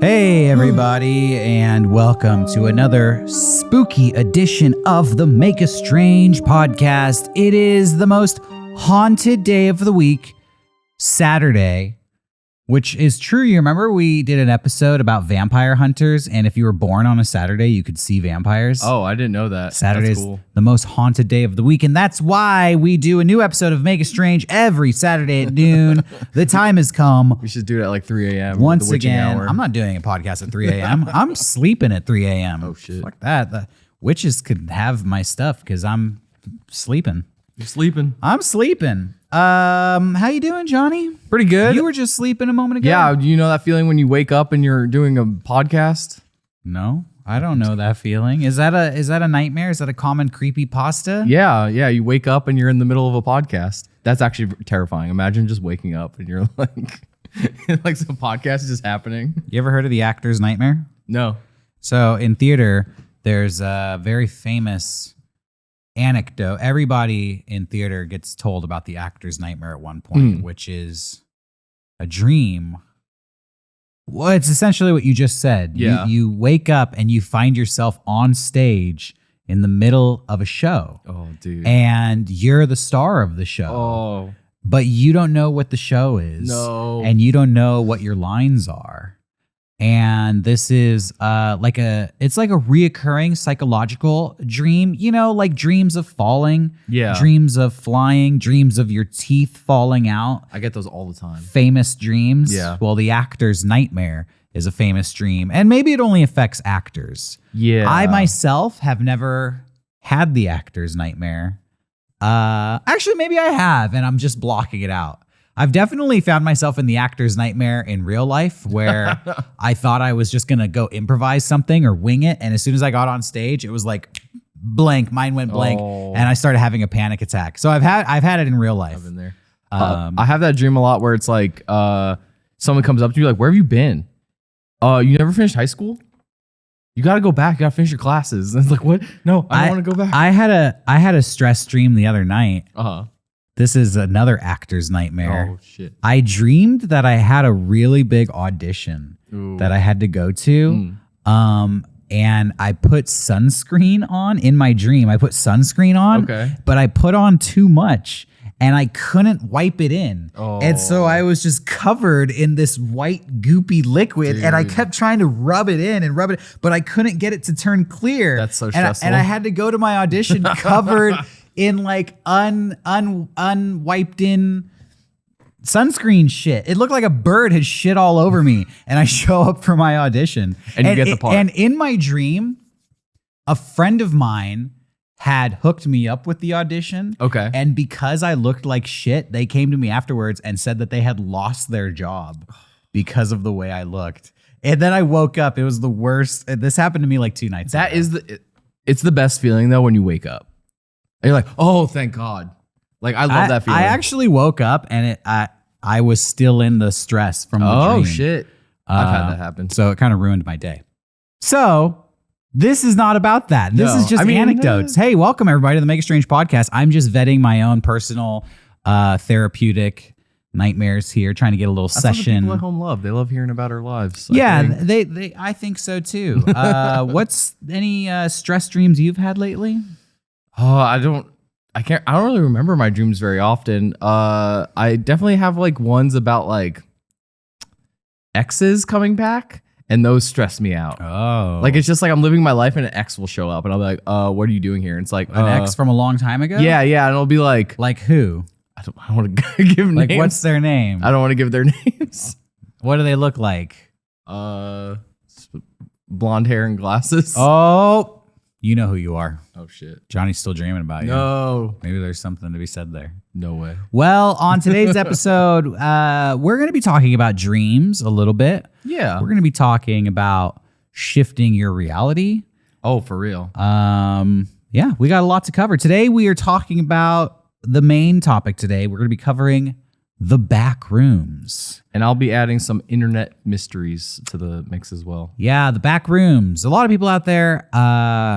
Hey everybody, and welcome to another spooky edition of the Make a Strange podcast. It is the most haunted day of the week, Saturday, which is true. You remember we did an episode about vampire hunters, and if you were born on a Saturday, you could see vampires. Oh, I didn't know that. Saturday's That's cool. The most haunted day of the week, and that's why we do a new episode of Make a Strange every Saturday at noon. The time has come. We should do it at like 3 a.m. Once the witching again, hour. I'm not doing a podcast at 3 a.m. I'm sleeping at 3 a.m. Oh, shit. Fuck that. The witches could have my stuff because I'm sleeping. You're sleeping. I'm sleeping. How you doing, Johnny? Pretty good. You were just sleeping a moment ago. Yeah, do you know that feeling when you wake up and you're doing a podcast? No, I don't know that feeling. Is that a nightmare? Is that a common creepy pasta? Yeah. You wake up and you're in the middle of a podcast. That's actually terrifying. Imagine just waking up and you're like, like some podcast is just happening. You ever heard of the actor's nightmare? No. So in theater, there's a very famous anecdote. Everybody in theater gets told about the actor's nightmare at one point, which is a dream. Well, it's essentially what you just said. Yeah. You wake up and you find yourself on stage in the middle of a show. Oh, dude. And you're the star of the show. Oh. But you don't know what the show is. No. And you don't know what your lines are. And this is it's like a reoccurring psychological dream, you know, like dreams of falling, dreams of flying, dreams of your teeth falling out. I get those all the time. Famous dreams. Yeah. Well, the actor's nightmare is a famous dream, and maybe it only affects actors. Yeah. I myself have never had the actor's nightmare. Actually, maybe I have, and I'm just blocking it out. I've definitely found myself in the actor's nightmare in real life where I thought I was just going to go improvise something or wing it. And as soon as I got on stage, it was like blank. Mine went blank and I started having a panic attack. So I've had it in real life. I've been there. I have that dream a lot where it's like someone comes up to you like, where have you been? You never finished high school? You got to go back. You got to finish your classes. And it's like, what? No, I don't want to go back. I had a stress dream the other night. Uh-huh. This is another actor's nightmare. Oh, shit. I dreamed that I had a really big audition that I had to go to. And I put sunscreen on in my dream. I put sunscreen on, but I put on too much and I couldn't wipe it in. And so I was just covered in this white goopy liquid. And I kept trying to rub it in, but I couldn't get it to turn clear. That's so stressful. And I had to go to my audition covered in like unwiped in sunscreen shit. It looked like a bird had shit all over me. And I show up for my audition. And you get the part. And in my dream, a friend of mine had hooked me up with the audition. Okay. And because I looked like shit, they came to me afterwards and said that they had lost their job because of the way I looked. And then I woke up. It was the worst. This happened to me like 2 nights ago. It's the best feeling though when you wake up. And you're like, oh, thank God. Like, I love that feeling. I actually woke up and I was still in the stress from the dream. Oh, shit. I've had that happen. So it kind of ruined my day. So this is not about that. This is just anecdotes. Hey, welcome everybody to the Make a Strange podcast. I'm just vetting my own personal therapeutic nightmares here, trying to get a little session. People at home love. They love hearing about our lives. I think so too. What's any stress dreams you've had lately? Oh, I don't really remember my dreams very often. I definitely have like ones about like exes coming back, and those stress me out. Oh. Like it's just like I'm living my life and an ex will show up and I'll be like, what are you doing here? And it's like an ex from a long time ago? Yeah, and it'll be like who? I don't want to give names. Like what's their name? I don't want to give their names. What do they look like? Blonde hair and glasses. Oh, you know who you are. Oh shit. Johnny's still dreaming about you. No. Maybe there's something to be said there. No way. Well, on today's episode, we're going to be talking about dreams a little bit. Yeah. We're going to be talking about shifting your reality. Oh, for real. Yeah, we got a lot to cover. Today we are talking about the main topic today. We're going to be covering the Backrooms. And I'll be adding some internet mysteries to the mix as well. Yeah, the Backrooms. A lot of people out there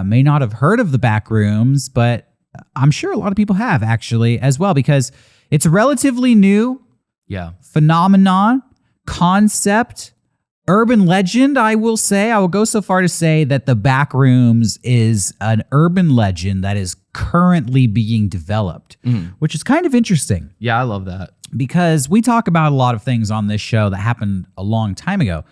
may not have heard of the Backrooms, but I'm sure a lot of people have actually as well, because it's a relatively new phenomenon, concept, urban legend, I will go so far to say that the Backrooms is an urban legend that is currently being developed, which is kind of interesting. Yeah, I love that. Because we talk about a lot of things on this show that happened a long time ago.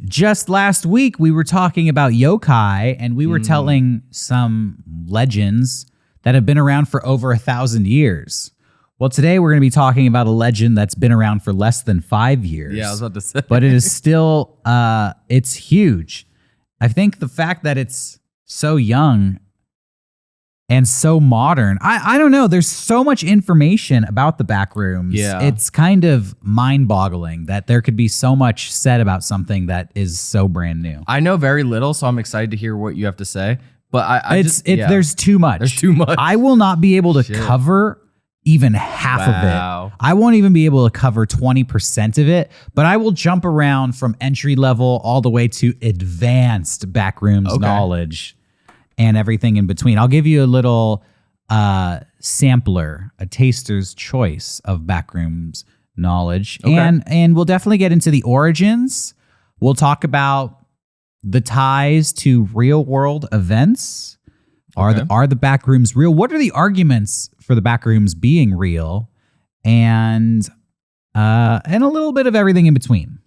Just last week, we were talking about yokai, and we were telling some legends that have been around for over 1,000 years. Well, today we're going to be talking about a legend that's been around for less than 5 years. Yeah, I was about to say. But it is still, it's huge. I think the fact that it's so young and so modern, I don't know. There's so much information about the Backrooms. Yeah. It's kind of mind-boggling that there could be so much said about something that is so brand new. I know very little, so I'm excited to hear what you have to say. But there's too much. There's too much. I will not be able to cover even half of it. I won't even be able to cover 20% of it, but I will jump around from entry level all the way to advanced Backrooms knowledge and everything in between. I'll give you a little sampler, a taster's choice of Backrooms knowledge. And we'll definitely get into the origins. We'll talk about the ties to real world events. Are the Backrooms real? What are the arguments for the Backrooms being real? And a little bit of everything in between.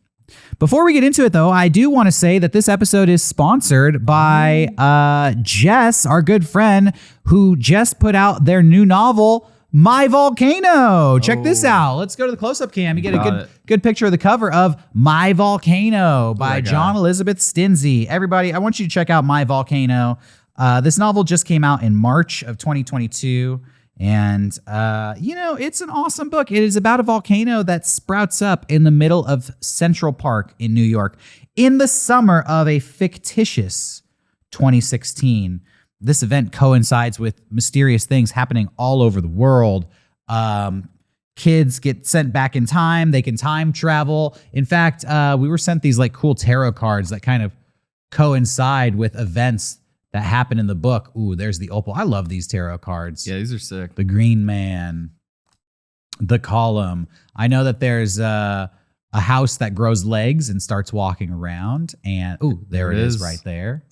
Before we get into it, though, I do want to say that this episode is sponsored by Jess, our good friend, who just put out their new novel, My Volcano. Check this out. Let's go to the close-up cam. You get a good picture of the cover of My Volcano by John Elizabeth Stinzy. Everybody, I want you to check out My Volcano. This novel just came out in March of 2022. And, it's an awesome book. It is about a volcano that sprouts up in the middle of Central Park in New York in the summer of a fictitious 2016. This event coincides with mysterious things happening all over the world. Kids get sent back in time. They can time travel. In fact, we were sent these like cool tarot cards that kind of coincide with events that happen in the book. Ooh, there's the opal. I love these tarot cards. Yeah, these are sick. The Green Man, the Column. I know that there's a house that grows legs and starts walking around. And ooh, there it is right there.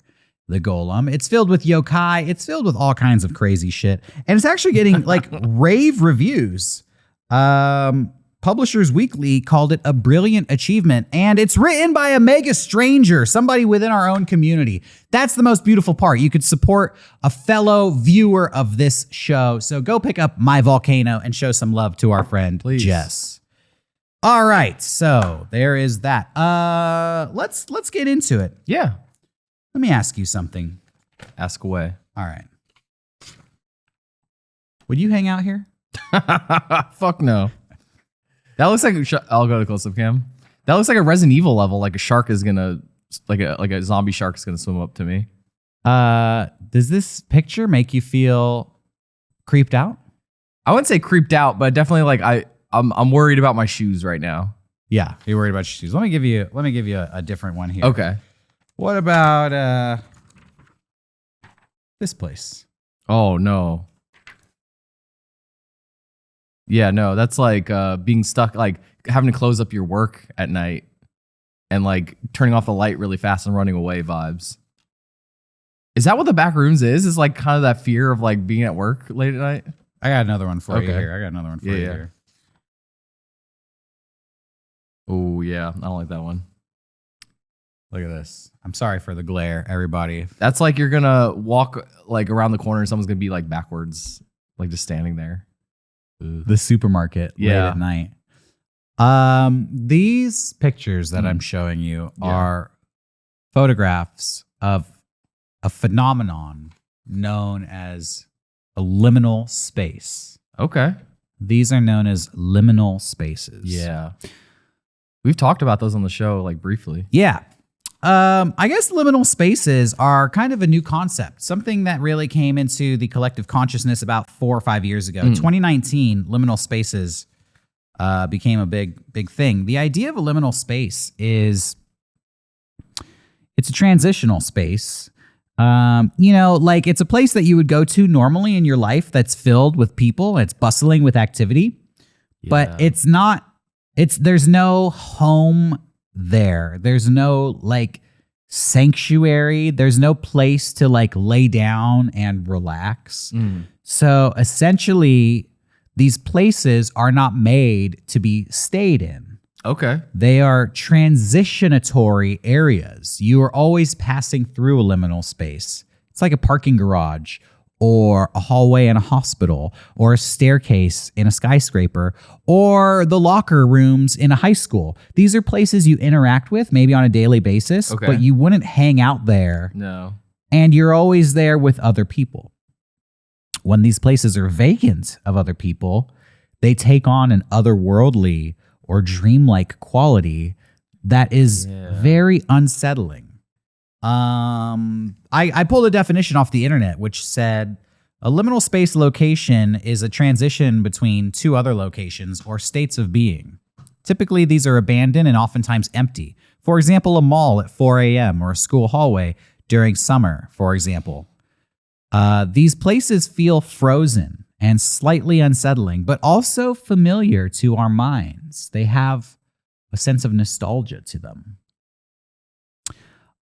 The Golem. It's filled with yokai. It's filled with all kinds of crazy shit. And it's actually getting like rave reviews. Publishers Weekly called it a brilliant achievement, and it's written by a mega stranger, somebody within our own community. That's the most beautiful part. You could support a fellow viewer of this show. So go pick up My Volcano and show some love to our friend, Jess. All right, so there is that. Let's get into it. Yeah. Let me ask you something. Ask away. All right. Would you hang out here? Fuck no. That looks like I'll go to close-up cam. That looks like a Resident Evil level. Like a shark is gonna, like a zombie shark is gonna swim up to me. Does this picture make you feel creeped out? I wouldn't say creeped out, but definitely like I'm worried about my shoes right now. Yeah, you're worried about your shoes. Let me give you a different one here. Okay. What about this place? Oh no. Yeah, no, that's like being stuck, like having to close up your work at night and like turning off the light really fast and running away vibes. Is that what the Backrooms is? Is like kind of that fear of like being at work late at night? I got another one for you here. Oh, yeah. I don't like that one. Look at this. I'm sorry for the glare, everybody. That's like you're going to walk like around the corner and someone's going to be like backwards, like just standing there. The supermarket late at night. These pictures that I'm showing you are photographs of a phenomenon known as a liminal space. Okay. These are known as liminal spaces. Yeah. We've talked about those on the show like briefly. Yeah. I guess liminal spaces are kind of a new concept, something that really came into the collective consciousness about 4 or 5 years ago. 2019, liminal spaces became a big thing. The idea of a liminal space is it's a transitional space. Like it's a place that you would go to normally in your life that's filled with people, it's bustling with activity, but it's not, there's no home there. There's no like sanctuary. There's no place to like lay down and relax. So essentially, these places are not made to be stayed in. Okay. They are transitionatory areas. You are always passing through a liminal space. It's like a parking garage or a hallway in a hospital or a staircase in a skyscraper or the locker rooms in a high school. These are places you interact with maybe on a daily basis, but you wouldn't hang out there. No. And you're always there with other people. When these places are vacant of other people, they take on an otherworldly or dreamlike quality that is very unsettling. I pulled a definition off the internet, which said a liminal space location is a transition between two other locations or states of being. Typically, these are abandoned and oftentimes empty. For example, a mall at 4 a.m. or a school hallway during summer, for example. These places feel frozen and slightly unsettling, but also familiar to our minds. They have a sense of nostalgia to them.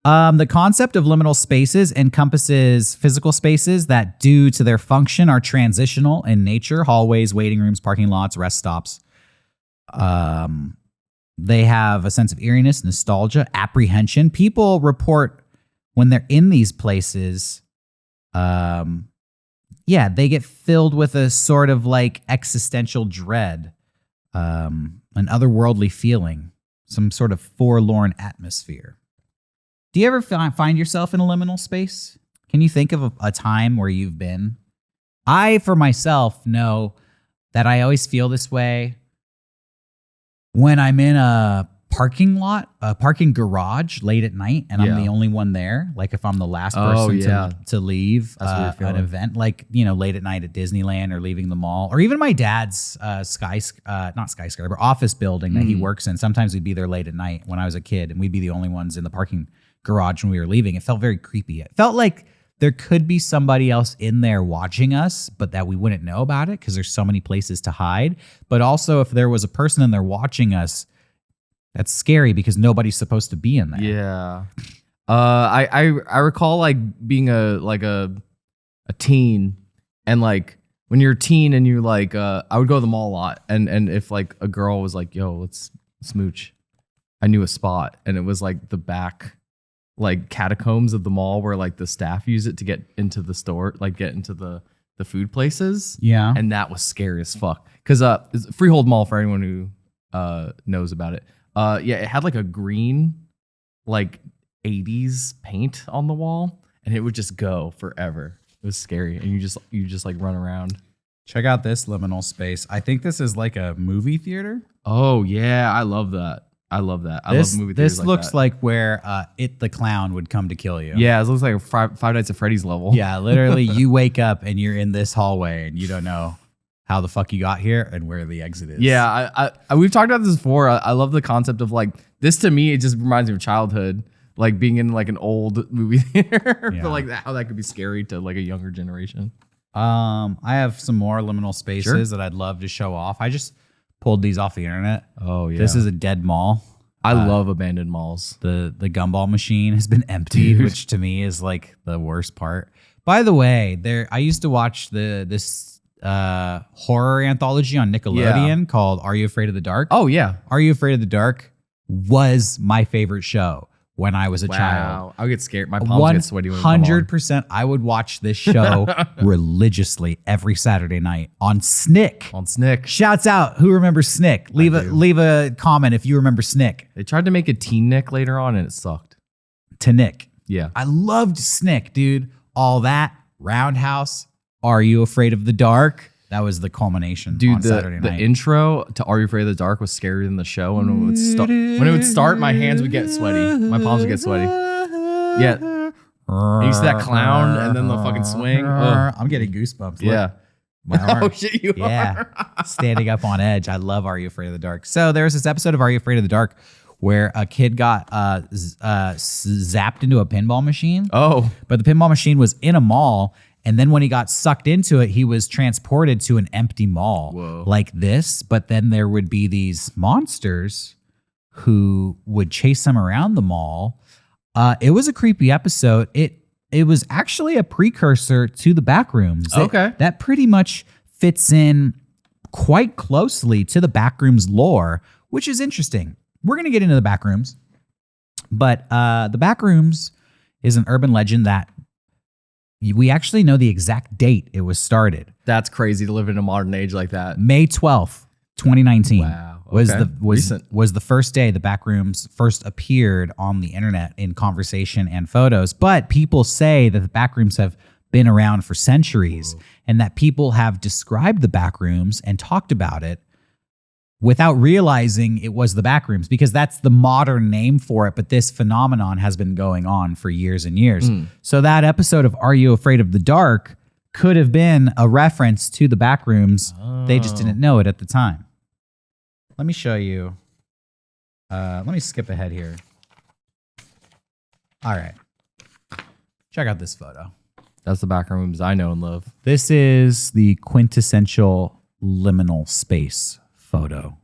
The concept of liminal spaces encompasses physical spaces that, due to their function, are transitional in nature: hallways, waiting rooms, parking lots, rest stops. They have a sense of eeriness, nostalgia, apprehension. People report when they're in these places, they get filled with a sort of like existential dread, an otherworldly feeling, some sort of forlorn atmosphere. Do you ever find yourself in a liminal space? Can you think of a time where you've been? I, for myself, know that I always feel this way when I'm in a parking lot, a parking garage late at night, and I'm the only one there. Like if I'm the last person to leave an event, like, you know, late at night at Disneyland or leaving the mall, or even my dad's not skyscraper, office building that he works in. Sometimes we'd be there late at night when I was a kid, and we'd be the only ones in the parking garage when we were leaving. It felt very creepy. It felt like there could be somebody else in there watching us, but that we wouldn't know about it because there's so many places to hide. But also, if there was a person in there watching us, that's scary because nobody's supposed to be in there. Yeah. I recall like being a teen, and like when you're a teen and you like I would go to the mall a lot, and if like a girl was like, yo, let's smooch, I knew a spot, and it was like the back like catacombs of the mall where like the staff use it to get into the store, like get into the food places. Yeah. And that was scary as fuck. Cause Freehold Mall, for anyone who knows about it. It had like a green like 80s paint on the wall, and it would just go forever. It was scary. And you just like run around. Check out this liminal space. I think this is like a movie theater. Oh yeah, I love that. I love love movie theaters. This looks like where It the Clown would come to kill you. Yeah, it looks like a Five Nights at Freddy's level. Yeah, literally, you wake up and you're in this hallway and you don't know how the fuck you got here and where the exit is. Yeah, I we've talked about this before. I love the concept of like this. To me, it just reminds me of childhood, like being in like an old movie theater. But like how that could be scary to like a younger generation. I have some more liminal spaces that I'd love to show off. I just pulled these off the internet. Oh yeah, this is a dead mall. I love abandoned malls. The gumball machine has been emptied, which to me is like the worst part. By the way, I used to watch this horror anthology on Nickelodeon called Are You Afraid of the Dark? Oh yeah, Are You Afraid of the Dark was my favorite show when I was a child. I would get scared. My palms would get sweaty. 100%. I would watch this show religiously every Saturday night on Snick. On Snick. Shouts out. Who remembers Snick? Leave a comment if you remember Snick. They tried to make a teen Nick later on, and it sucked. To Nick. Yeah. I loved Snick, dude. All that. Roundhouse. Are You Afraid of the Dark? That was the culmination on Saturday night. The intro to Are You Afraid of the Dark was scarier than the show. And when it would start, my hands would get sweaty. My palms would get sweaty. Yeah. You see that clown and then the fucking swing. Ugh. I'm getting goosebumps. Yeah. My arm. Oh shit, you are. Standing up on edge. I love Are You Afraid of the Dark? So there's this episode of Are You Afraid of the Dark where a kid got zapped into a pinball machine. Oh. But the pinball machine was in a mall. And then when he got sucked into it, he was transported to an empty mall like this. But then there would be these monsters who would chase them around the mall. It was a creepy episode. It was actually a precursor to the Backrooms. Okay. That pretty much fits in quite closely to the Backrooms lore, which is interesting. We're going to get into the Backrooms, but the Backrooms is an urban legend that we actually know the exact date it was started. That's crazy to live in a modern age like that. May 12th, 2019. Wow. Okay. Was the first day the Backrooms first appeared on the internet in conversation and photos. But people say that the Backrooms have been around for centuries. Whoa. And that people have described the Backrooms and talked about it without realizing it was the Backrooms, because that's the modern name for it. But this phenomenon has been going on for years and years. So that episode of Are You Afraid of the Dark could have been a reference to the Backrooms. Oh. They just didn't know it at the time. Let me show you. Let me skip ahead here. All right. Check out this photo. That's the Backrooms I know and love. This is the quintessential liminal space photo.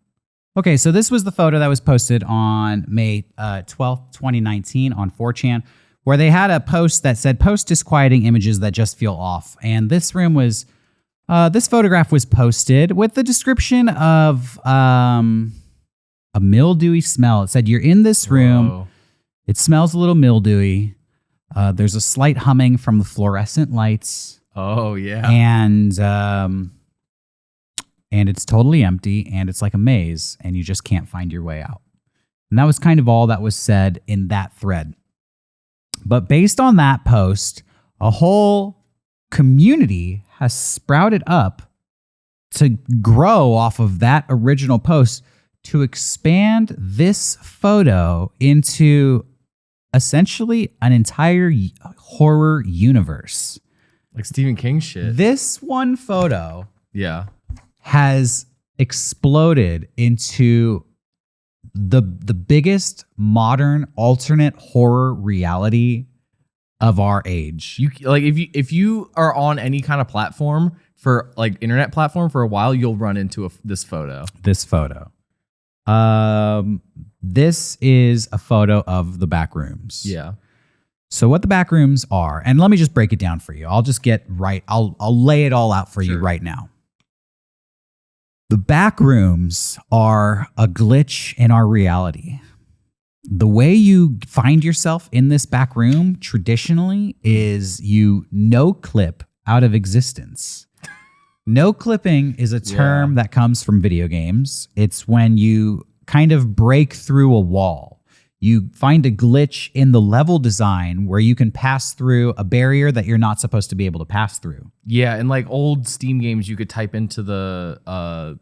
Okay, so this was the photo that was posted on May 12th, 2019 on 4chan, where they had a post that said, post disquieting images that just feel off. And this room was, this photograph was posted with the description of a mildewy smell. It said, you're in this room. Whoa. It smells a little mildewy. There's a slight humming from the fluorescent lights. Oh, yeah. And it's totally empty, and it's like a maze, and you just can't find your way out. And that was kind of all that was said in that thread. But based on that post, a whole community has sprouted up to grow off of that original post to expand this photo into essentially an entire horror universe. Like Stephen King shit. This one photo has exploded into the biggest modern alternate horror reality of our age. You like if you are on any kind of platform for like internet platform for a while, you'll run into this photo. This photo. This is a photo of the Backrooms. Yeah. So what the Backrooms are, and let me just break it down for you. I'll just get right. I'll lay it all out for you right now. The Backrooms are a glitch in our reality. The way you find yourself in this back room traditionally is you no-clip out of existence. No-clipping is a term that comes from video games. It's when you kind of break through a wall. You find a glitch in the level design where you can pass through a barrier that you're not supposed to be able to pass through. Yeah, in like old Steam games, you could type into the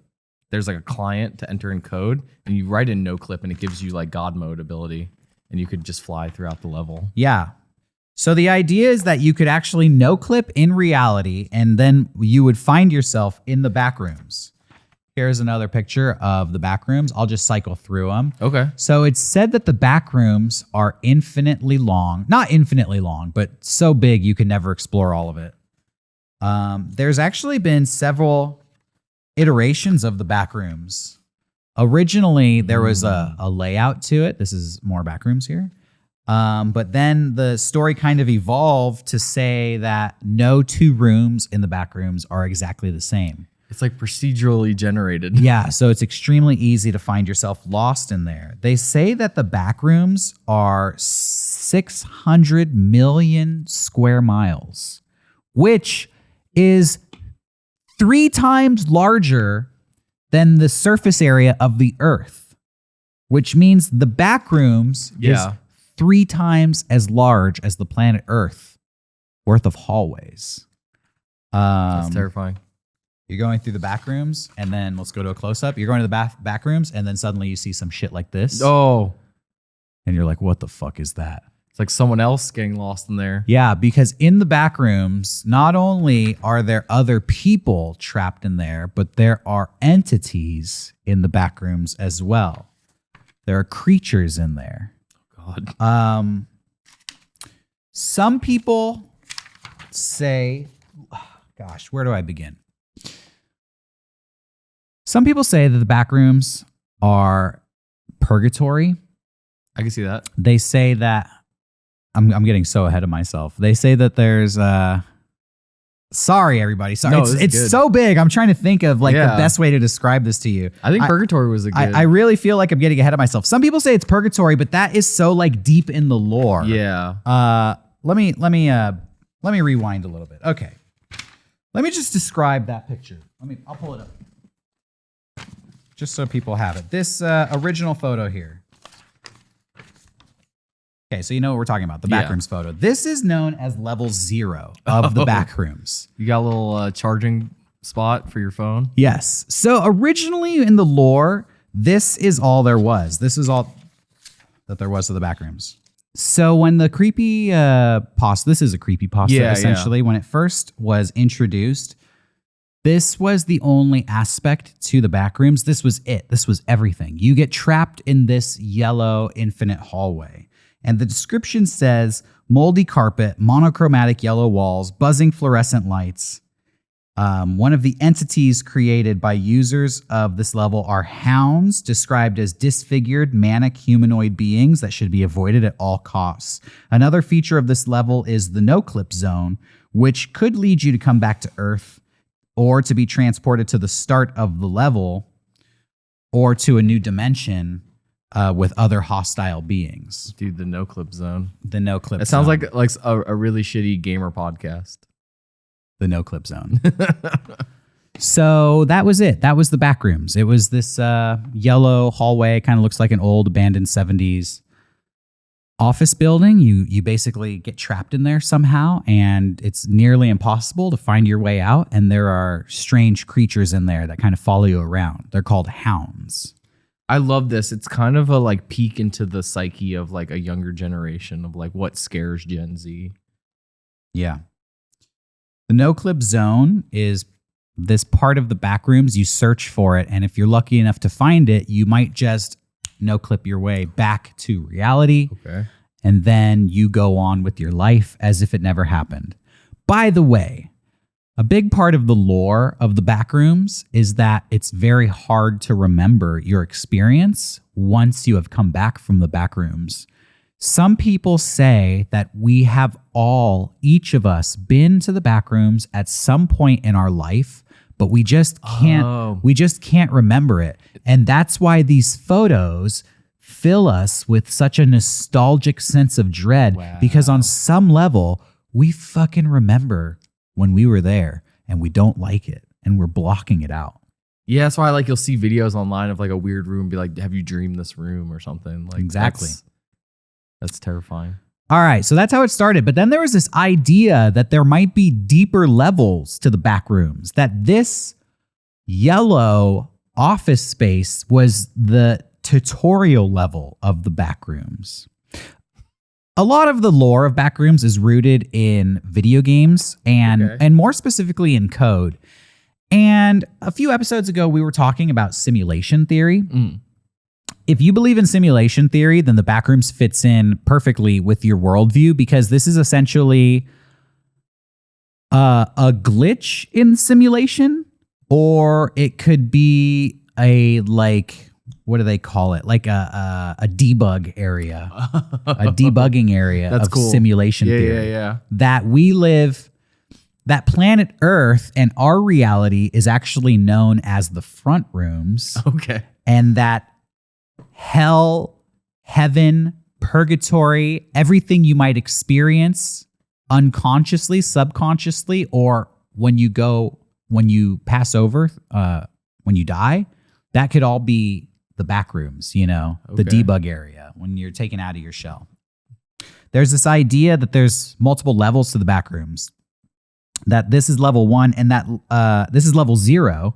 there's like a client to enter in code, and you write in no-clip, and it gives you like God mode ability, and you could just fly throughout the level. Yeah. So the idea is that you could actually no-clip in reality, and then you would find yourself in the Backrooms. Here's another picture of the Backrooms. I'll just cycle through them. Okay. So it's said that the Backrooms are infinitely long. Not infinitely long, but so big you can never explore all of it. There's actually been several iterations of the Backrooms. Originally, there was a layout to it. This is more Backrooms here. But then the story kind of evolved to say that no two rooms in the Backrooms are exactly the same. It's like procedurally generated. Yeah, so it's extremely easy to find yourself lost in there. They say that the Backrooms are 600 million square miles, which is 3 times larger than the surface area of the Earth, which means the Backrooms is 3 times as large as the planet Earth worth of hallways. That's terrifying. You're going through the Backrooms, and then let's go to a close-up. You're going to the Backrooms, and then suddenly you see some shit like this. Oh. And you're like, what the fuck is that? It's like someone else getting lost in there. Yeah, because in the Backrooms, not only are there other people trapped in there, but there are entities in the Backrooms as well. There are creatures in there. God. Some people say, gosh, where do I begin? Some people say that the Backrooms are purgatory. I can see that. They say that I'm getting so ahead of myself. They say that there's sorry everybody. Sorry. No, it's so big. I'm trying to think of like the best way to describe this to you. I think purgatory was a good. I really feel like I'm getting ahead of myself. Some people say it's purgatory, but that is so like deep in the lore. Yeah. Let me rewind a little bit. Okay. Let me just describe that picture. I'll pull it up. Just so people have it. This original photo here. Okay, so you know what we're talking about, the Backrooms photo. This is known as level 0 of the Backrooms. You got a little charging spot for your phone? Yes. So originally in the lore, this is all there was. This is all that there was to the Backrooms. So when the creepy pasta, this is a creepy pasta essentially, when it first was introduced, this was the only aspect to the Backrooms. This was it. This was everything. You get trapped in this yellow infinite hallway. And the description says moldy carpet, monochromatic yellow walls, buzzing fluorescent lights. One of the entities created by users of this level are hounds, described as disfigured, manic humanoid beings that should be avoided at all costs. Another feature of this level is the no-clip zone, which could lead you to come back to Earth or to be transported to the start of the level or to a new dimension with other hostile beings. Dude, the no-clip zone. The no-clip zone. It sounds like a really shitty gamer podcast. The no-clip zone. So that was it. That was the Backrooms. It was this yellow hallway, kind of looks like an old abandoned 70s office building. You basically get trapped in there somehow, and it's nearly impossible to find your way out. And there are strange creatures in there that kind of follow you around. They're called hounds. I love this. It's kind of a like peek into the psyche of like a younger generation of like what scares Gen Z. Yeah. The no-clip zone is this part of the Backrooms. You search for it, and if you're lucky enough to find it, you might just no-clip your way back to reality. Okay. And then you go on with your life as if it never happened. By the way, a big part of the lore of the Backrooms is that it's very hard to remember your experience once you have come back from the Backrooms. Some people say that we have each of us, been to the Backrooms at some point in our life, but we just can't remember it. And that's why these photos fill us with such a nostalgic sense of dread, because on some level, we fucking remember when we were there and we don't like it and we're blocking it out. Yeah, that's why you'll see videos online of like a weird room, be like, have you dreamed this room or something? Like exactly. That's terrifying. All right, so that's how it started. But then there was this idea that there might be deeper levels to the Backrooms, that this yellow office space was the tutorial level of the Backrooms. A lot of the lore of Backrooms is rooted in video games and more specifically in code. And a few episodes ago, we were talking about simulation theory. If you believe in simulation theory, then the Backrooms fits in perfectly with your worldview, because this is essentially a glitch in simulation, or it could be a what do they call it? Like a debug area, a debugging area of simulation theory. Yeah. That we live, that planet Earth and our reality is actually known as the front rooms. Okay. And that hell, heaven, purgatory, everything you might experience unconsciously, subconsciously, or when you pass over, when you die, that could all be the Backrooms, the debug area when you're taken out of your shell. There's this idea that there's multiple levels to the Backrooms, that this is level 1 and that this is level 0,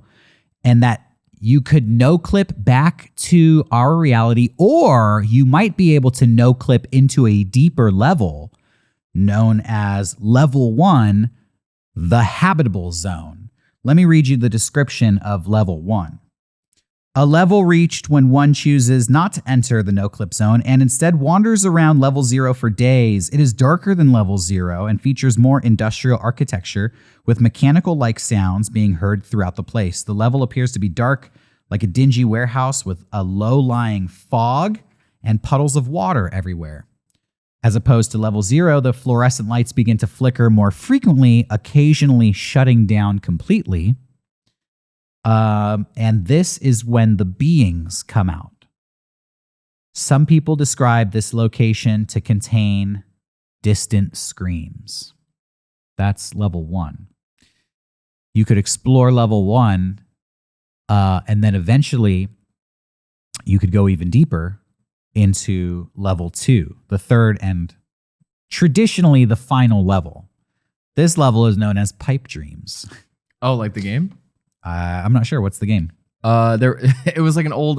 and that you could no-clip back to our reality, or you might be able to no-clip into a deeper level known as level 1, the habitable zone. Let me read you the description of level 1. A level reached when one chooses not to enter the no-clip zone and instead wanders around level 0 for days. It is darker than level 0 and features more industrial architecture with mechanical-like sounds being heard throughout the place. The level appears to be dark like a dingy warehouse with a low-lying fog and puddles of water everywhere. As opposed to level 0, the fluorescent lights begin to flicker more frequently, occasionally shutting down completely. And this is when the beings come out. Some people describe this location to contain distant screams. That's level 1. You could explore level 1, and then eventually you could go even deeper into level 2, the third and traditionally the final level. This level is known as Pipe Dreams. Oh, like the game? I'm not sure. What's the game? It was like an old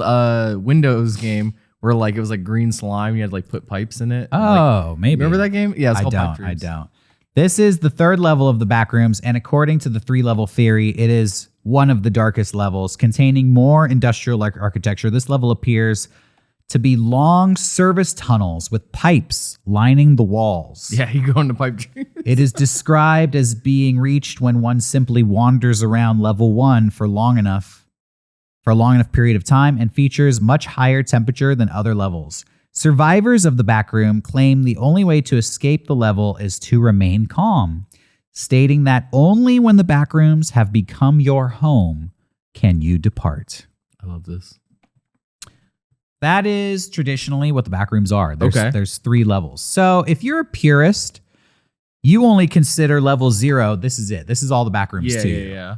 Windows game where like it was like green slime. You had to like put pipes in it. Oh, like, maybe. Remember that game? Yeah, it's called Pipe Dreams. I don't. This is the third level of the Backrooms, and according to the 3-level theory, it is one of the darkest levels, containing more industrial architecture. This level appears to be long service tunnels with pipes lining the walls. Yeah, you go into Pipe Dreams. It is described as being reached when one simply wanders around level 1 for a long enough period of time and features much higher temperature than other levels. Survivors of the Backroom claim the only way to escape the level is to remain calm, stating that only when the Backrooms have become your home can you depart. I love this. That is traditionally what the Backrooms are. There's 3 levels. So if you're a purist, you only consider level 0. This is it. This is all the Backrooms to you. Yeah.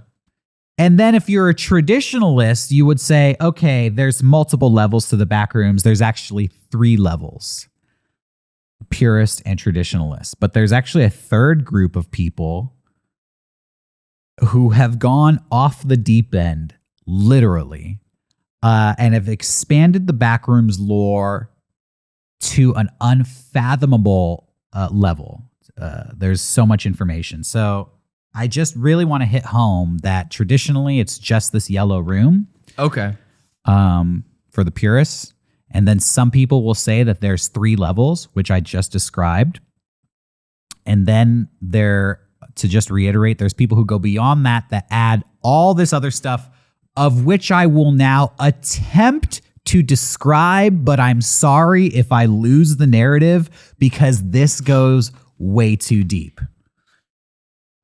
And then if you're a traditionalist, you would say, okay, there's multiple levels to the Backrooms. There's actually 3 levels, purist and traditionalist. But there's actually a third group of people who have gone off the deep end, literally, and have expanded the Backrooms lore to an unfathomable level. There's so much information. So I just really want to hit home that traditionally it's just this yellow room. Okay. For the purists. And then some people will say that there's 3 levels, which I just described. And then to just reiterate, there's people who go beyond that add all this other stuff, of which I will now attempt to describe, but I'm sorry if I lose the narrative because this goes way too deep.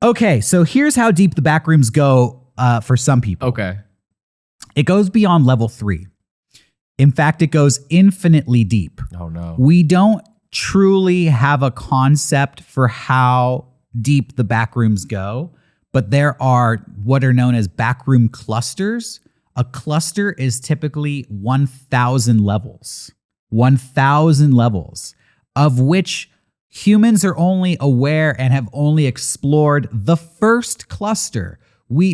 Okay, so here's how deep the Backrooms go for some people. Okay. It goes beyond level 3. In fact, it goes infinitely deep. Oh, no. We don't truly have a concept for how deep the Backrooms go, but there are what are known as backroom clusters. A cluster is typically 1,000 levels. 1,000 levels, of which humans are only aware and have only explored the first cluster.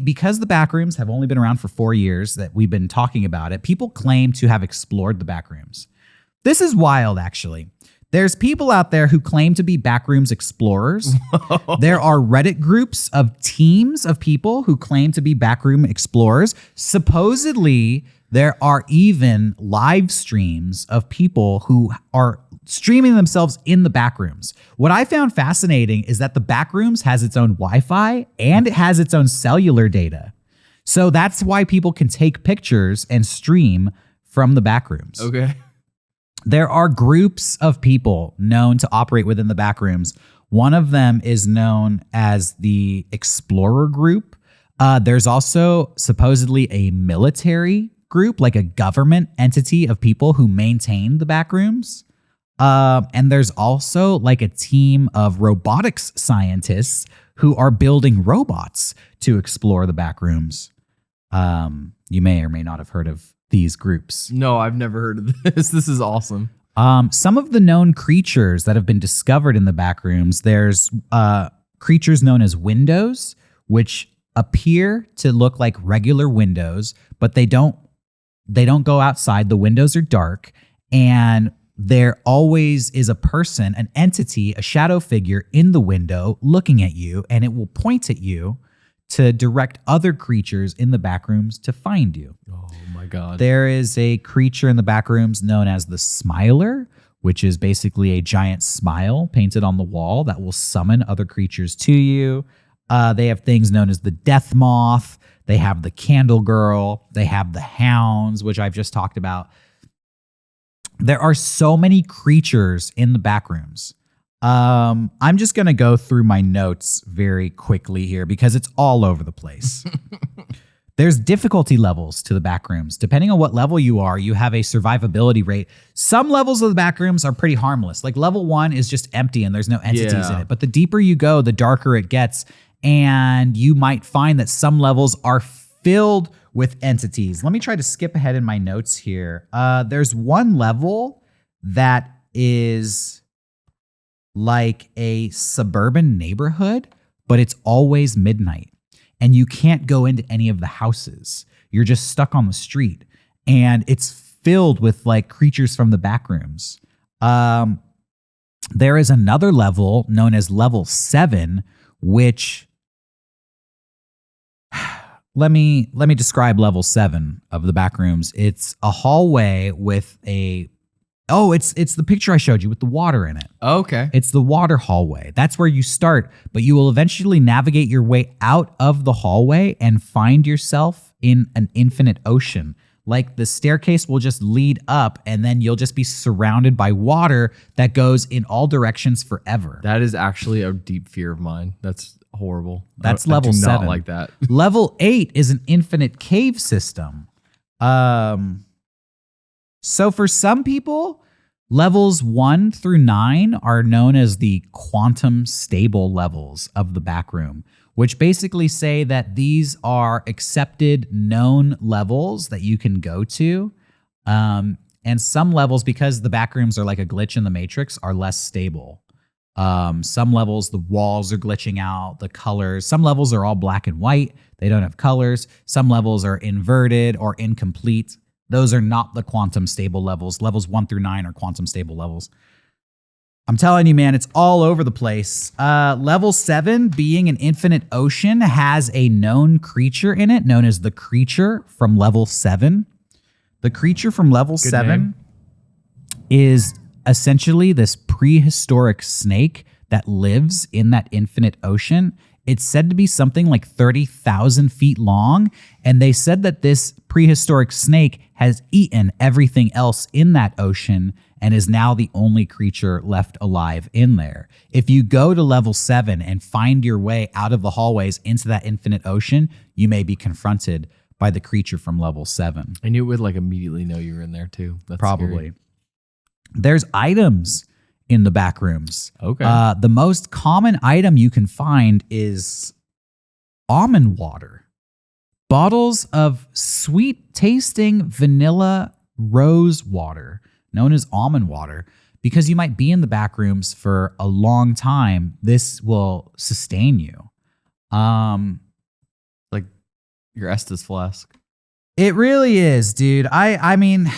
Because the Backrooms have only been around for 4 years that we've been talking about it, people claim to have explored the Backrooms. This is wild, actually. There's people out there who claim to be Backrooms explorers. There are Reddit groups of teams of people who claim to be backroom explorers. Supposedly, there are even live streams of people who are streaming themselves in the Backrooms. What I found fascinating is that the Backrooms has its own Wi-Fi and it has its own cellular data. So that's why people can take pictures and stream from the Backrooms. Okay. There are groups of people known to operate within the Backrooms. One of them is known as the Explorer Group. There's also supposedly a military group, like a government entity of people who maintain the Backrooms. And there's also like a team of robotics scientists who are building robots to explore the Backrooms. You may or may not have heard of these groups. No, I've never heard of this. This is awesome. Some of the known creatures that have been discovered in the Backrooms, there's creatures known as windows, which appear to look like regular windows, but they don't go outside. The windows are dark, and there always is a person, an entity, a shadow figure in the window looking at you, and it will point at you to direct other creatures in the Backrooms to find you. Oh my God. There is a creature in the Backrooms known as the Smiler, which is basically a giant smile painted on the wall that will summon other creatures to you. They have things known as the Death Moth. They have the candle girl. They have the hounds, which I've just talked about. There are so many creatures in the Backrooms. I'm just going to go through my notes very quickly here because it's all over the place. There's difficulty levels to the Backrooms. Depending on what level you are, you have a survivability rate. Some levels of the Backrooms are pretty harmless. Like level 1 is just empty and there's no entities in it. But the deeper you go, the darker it gets. And you might find that some levels are filled with entities. Let me try to skip ahead in my notes here. There's one level that is like a suburban neighborhood, but it's always midnight. And you can't go into any of the houses. You're just stuck on the street. And it's filled with like creatures from the Backrooms. There is another level known as level 7, which let me describe level 7 of the Backrooms. It's a hallway with it's the picture I showed you with the water in it. Okay. It's the water hallway. That's where you start, but you will eventually navigate your way out of the hallway and find yourself in an infinite ocean. Like the staircase will just lead up and then you'll just be surrounded by water that goes in all directions forever. That is actually a deep fear of mine. That's horrible. That's level 7. Not like that. Level 8 is an infinite cave system. So for some people, levels 1 through 9 are known as the quantum stable levels of the Backroom, which basically say that these are accepted known levels that you can go to. And some levels, because the Backrooms are like a glitch in the Matrix, are less stable. Some levels, the walls are glitching out, the colors. Some levels are all black and white. They don't have colors. Some levels are inverted or incomplete. Those are not the quantum stable levels. Levels 1 through 9 are quantum stable levels. I'm telling you, man, it's all over the place. Level 7, being an infinite ocean, has a known creature in it known as the creature from level 7. The creature from level 7 is essentially this prehistoric snake that lives in that infinite ocean. It's said to be something like 30,000 feet long, and they said that this prehistoric snake has eaten everything else in that ocean and is now the only creature left alive in there. If you go to level 7 and find your way out of the hallways into that infinite ocean, you may be confronted by the creature from level 7. And you would like immediately know you were in there too. That's probably. Scary. There's items in the Backrooms. Okay. The most common item you can find is almond water. Bottles of sweet tasting vanilla rose water, known as almond water. Because you might be in the Backrooms for a long time, this will sustain you. Like your Estes flask. It really is, dude. I mean,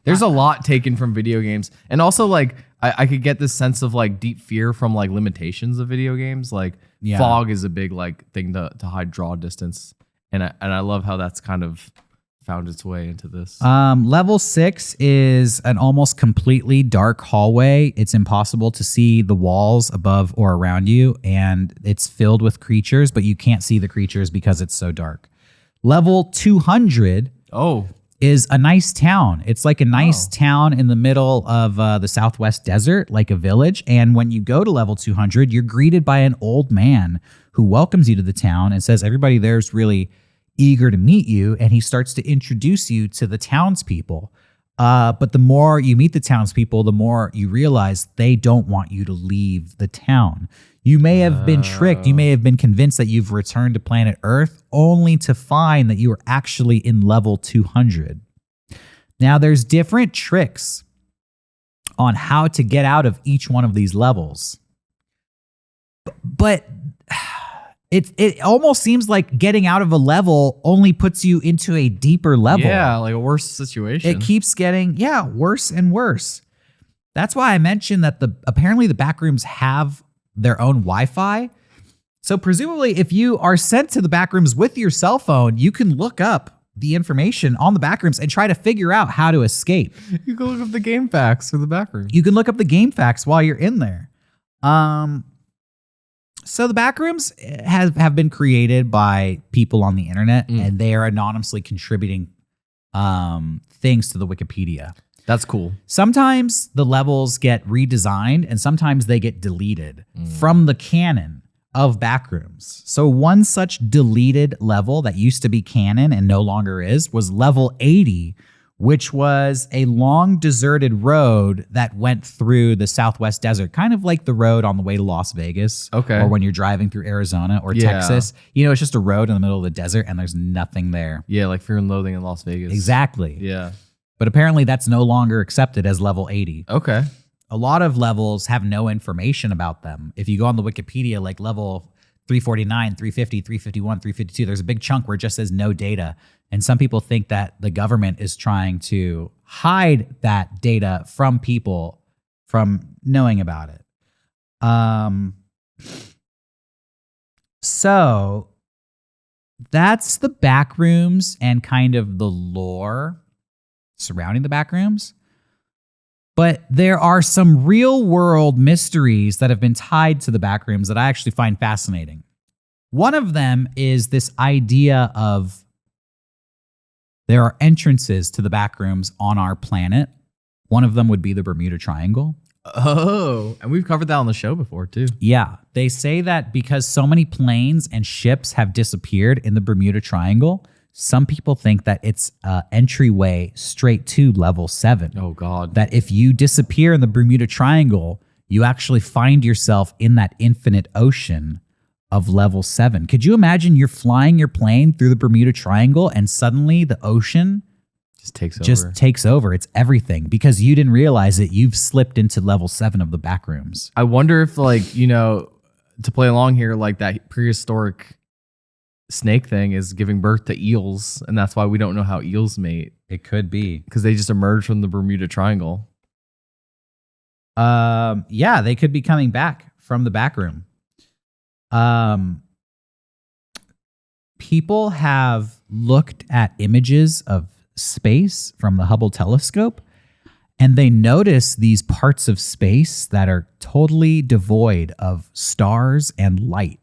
there's a lot taken from video games. And also like I could get this sense of like deep fear from like limitations of video games. Like fog is a big like thing to hide draw distance. And I love how that's kind of found its way into this. Level 6 is an almost completely dark hallway. It's impossible to see the walls above or around you, and it's filled with creatures, but you can't see the creatures because it's so dark. Level 200 is a nice town. It's like a nice town in the middle of the Southwest Desert, like a village. And when you go to level 200, you're greeted by an old man who welcomes you to the town and says everybody there's really eager to meet you. And he starts to introduce you to the townspeople. But the more you meet the townspeople, the more you realize they don't want you to leave the town. You may have been tricked. You may have been convinced that you've returned to planet Earth only to find that you were actually in level 200. Now, there's different tricks on how to get out of each one of these levels. But it almost seems like getting out of a level only puts you into a deeper level. Yeah, like a worse situation. It keeps getting, worse and worse. That's why I mentioned that apparently the Backrooms have their own Wi-Fi. So presumably if you are sent to the Backrooms with your cell phone, you can look up the information on the Backrooms and try to figure out how to escape. You can look up the game facts for the Backrooms. You can look up the game facts while you're in there. So the backrooms have been created by people on the internet, and they are anonymously contributing things to the Wikipedia. That's cool. Sometimes the levels get redesigned, and sometimes they get deleted from the canon of Backrooms. So one such deleted level that used to be canon and no longer is was level 80, which was a long deserted road that went through the Southwest desert, kind of like the road on the way to Las Vegas. Okay. Or when you're driving through Arizona or Texas. You know, it's just a road in the middle of the desert and there's nothing there. Yeah, like Fear and Loathing in Las Vegas. Exactly. Yeah. But apparently that's no longer accepted as level 80. Okay. A lot of levels have no information about them. If you go on the Wikipedia, like level 349, 350, 351, 352, there's a big chunk where it just says no data. And some people think that the government is trying to hide that data from people from knowing about it. So that's the Backrooms and kind of the lore surrounding the Backrooms. But there are some real world mysteries that have been tied to the Backrooms that I actually find fascinating. One of them is this idea of there are entrances to the Backrooms on our planet. One of them would be the Bermuda Triangle. Oh, and we've covered that on the show before too. Yeah, they say that because so many planes and ships have disappeared in the Bermuda Triangle, some people think that it's an entryway straight to level 7. Oh, God. That if you disappear in the Bermuda Triangle, you actually find yourself in that infinite ocean of level 7. Could you imagine you're flying your plane through the Bermuda Triangle and suddenly the ocean just takes over? It's everything because you didn't realize that you've slipped into level 7 of the Backrooms. I wonder if, like, you know, to play along here, like that prehistoric snake thing is giving birth to eels, and that's why we don't know how eels mate. It could be because they just emerged from the Bermuda Triangle. Yeah, they could be coming back from the backroom. People have looked at images of space from the Hubble telescope, and they notice these parts of space that are totally devoid of stars and light.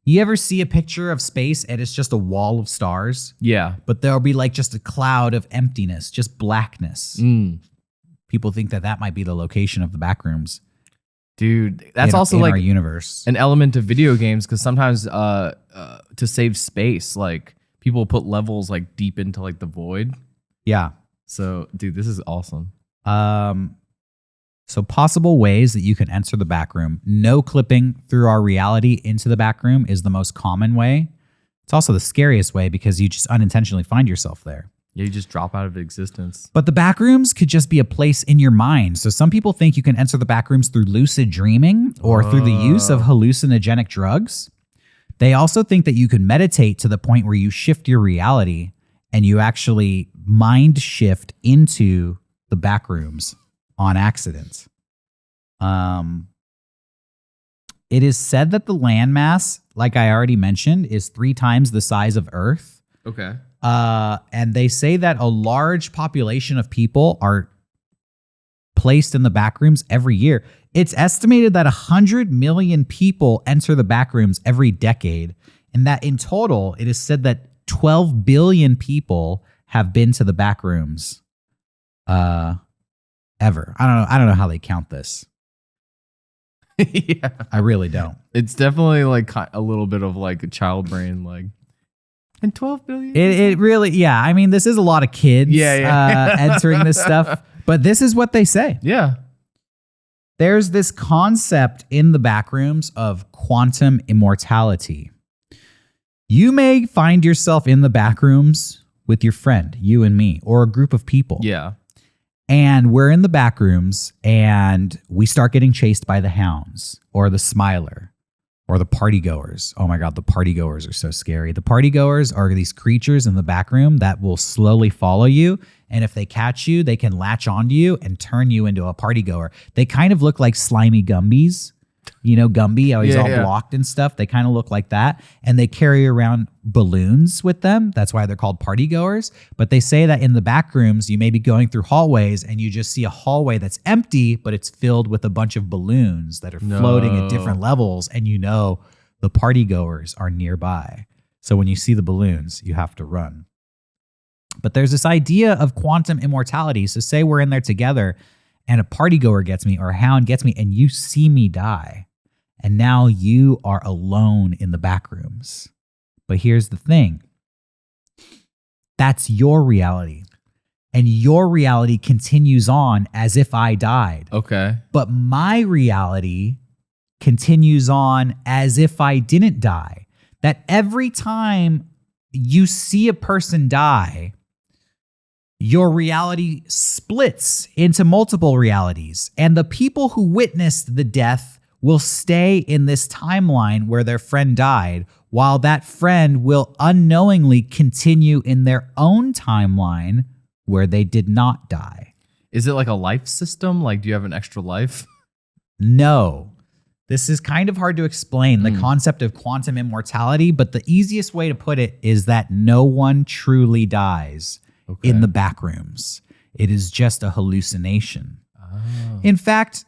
You ever see a picture of space and it's just a wall of stars? Yeah. But there'll be like just a cloud of emptiness, just blackness. People think that that might be the location of the Backrooms. Dude, that's also in like our universe. An element of video games, because sometimes to save space, like people put levels like deep into like the void. Yeah. So, dude, this is awesome. So possible ways that you can enter the backroom. No clipping through our reality into the backroom is the most common way. It's also the scariest way because you just unintentionally find yourself there. Yeah, you just drop out of existence. But the backrooms could just be a place in your mind. So some people think you can enter the backrooms through lucid dreaming or through the use of hallucinogenic drugs. They also think that you can meditate to the point where you shift your reality and you actually mind shift into the backrooms on accident. It is said that the landmass, like I already mentioned, is 3 times the size of Earth. Okay. And they say that a large population of people are placed in the backrooms every year. It's estimated that 100 million people enter the backrooms every decade, and that in total, it is said that 12 billion people have been to the backrooms ever. I don't know how they count this. Yeah, I really don't. It's definitely like a little bit of like a child brain, like. And 12 billion? It really, yeah. I mean, this is a lot of kids entering this stuff, but this is what they say. Yeah. There's this concept in the backrooms of quantum immortality. You may find yourself in the backrooms with your friend, you and me, or a group of people. Yeah. And we're in the backrooms and we start getting chased by the hounds or the smiler. Or the party goers. Oh my God, the party goers are so scary. The party goers are these creatures in the back room that will slowly follow you. And if they catch you, they can latch onto you and turn you into a party goer. They kind of look like slimy Gumbies. You know, Gumby, how he's all blocked and stuff. They kind of look like that. And they carry around balloons with them. That's why they're called party goers. But they say that in the back rooms, you may be going through hallways and you just see a hallway that's empty, but it's filled with a bunch of balloons that are floating at different levels. And you know The party goers are nearby. So when you see the balloons, you have to run. But there's this idea of quantum immortality. So say we're in there together and a party goer gets me or a hound gets me and you see me die. And now you are alone in the back rooms. But here's the thing. That's your reality. And your reality continues on as if I died. Okay. But my reality continues on as if I didn't die. That every time you see a person die, your reality splits into multiple realities. And the people who witnessed the death will stay in this timeline where their friend died, while that friend will unknowingly continue in their own timeline where they did not die. Is it like a life system? Like, do you have an extra life? No. This is kind of hard to explain, the concept of quantum immortality, but the easiest way to put it is that no one truly dies in the back rooms. It is just a hallucination. Oh. In fact,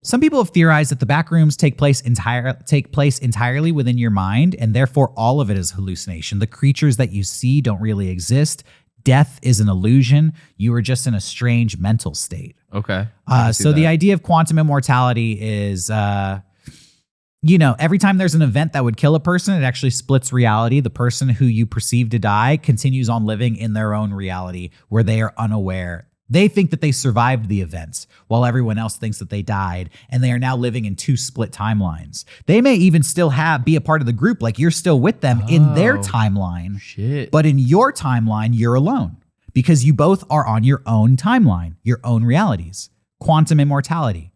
some people have theorized that the back rooms take place entirely within your mind, and therefore all of it is hallucination. The creatures that you see don't really exist. Death is an illusion. You are just in a strange mental state. Okay. So the idea of quantum immortality is, every time there's an event that would kill a person, it actually splits reality. The person who you perceive to die continues on living in their own reality where they are unaware. They think that they survived the events while everyone else thinks that they died, and they are now living in two split timelines. They may even still be a part of the group, like you're still with them in their timeline. Shit. But in your timeline, you're alone because you both are on your own timeline, your own realities. Quantum immortality.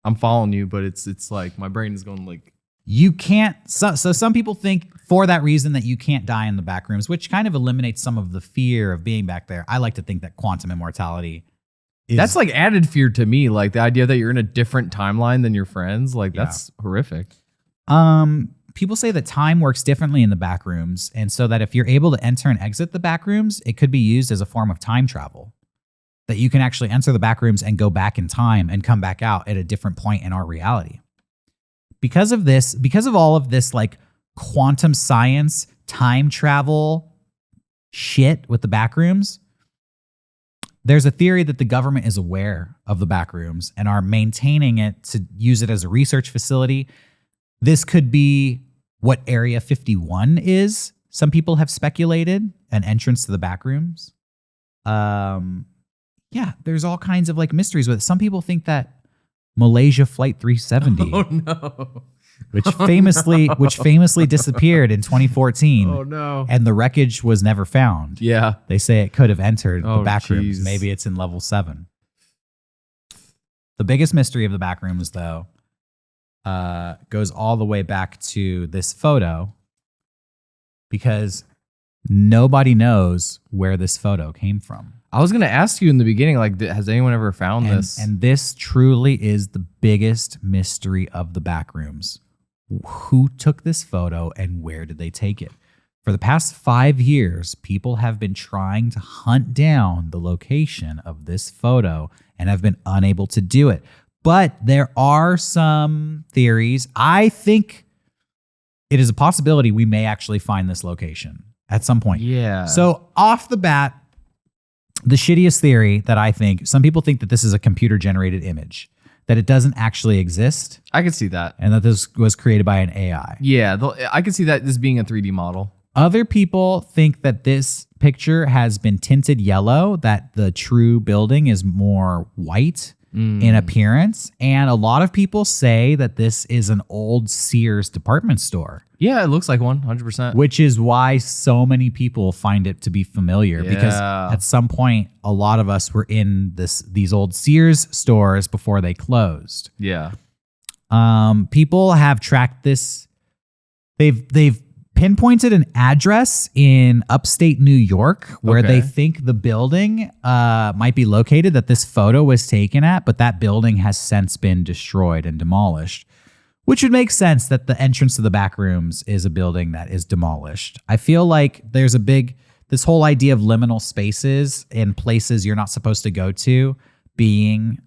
I'm following you, but it's like my brain is going like... You can't... So some people think for that reason that you can't die in the back rooms, which kind of eliminates some of the fear of being back there. I like to think that quantum immortality is... That's like added fear to me. Like the idea that you're in a different timeline than your friends. Like that's horrific. People say that time works differently in the back rooms. And so that if you're able to enter and exit the back rooms, it could be used as a form of time travel. That you can actually enter the back rooms and go back in time and come back out at a different point in our reality. Because of all of this like quantum science, time travel shit with the back rooms, there's a theory that the government is aware of the back rooms and are maintaining it to use it as a research facility. This could be what Area 51 is. Some people have speculated an entrance to the back rooms. Yeah, there's all kinds of like mysteries with it. Some people think that Malaysia Flight 370, oh no, which famously disappeared in 2014. Oh no, and the wreckage was never found. Yeah, they say it could have entered the back geez. rooms. Maybe it's in level 7. The biggest mystery of the back rooms, though, goes all the way back to this photo, because nobody knows where this photo came from. I was going to ask you in the beginning, like, has anyone ever found this? And this truly is the biggest mystery of the back rooms. Who took this photo and where did they take it? For the past 5 years, people have been trying to hunt down the location of this photo and have been unable to do it. But there are some theories. I think it is a possibility we may actually find this location at some point. Yeah. So off the bat, the shittiest theory that I think, some people think that this is a computer-generated image, that it doesn't actually exist. I can see that. And that this was created by an AI. Yeah, I can see that this being a 3D model. Other people think that this picture has been tinted yellow, that the true building is more white in appearance. And a lot of people say that this is an old Sears department store. Yeah, it looks like one, 100%. Which is why so many people find it to be familiar. Yeah. Because at some point, a lot of us were in these old Sears stores before they closed. Yeah. People have tracked this. They've pinpointed an address in upstate New York where they think the building might be located that this photo was taken at, but that building has since been destroyed and demolished. Which would make sense that the entrance to the back rooms is a building that is demolished. I feel like there's this whole idea of liminal spaces and places you're not supposed to go to being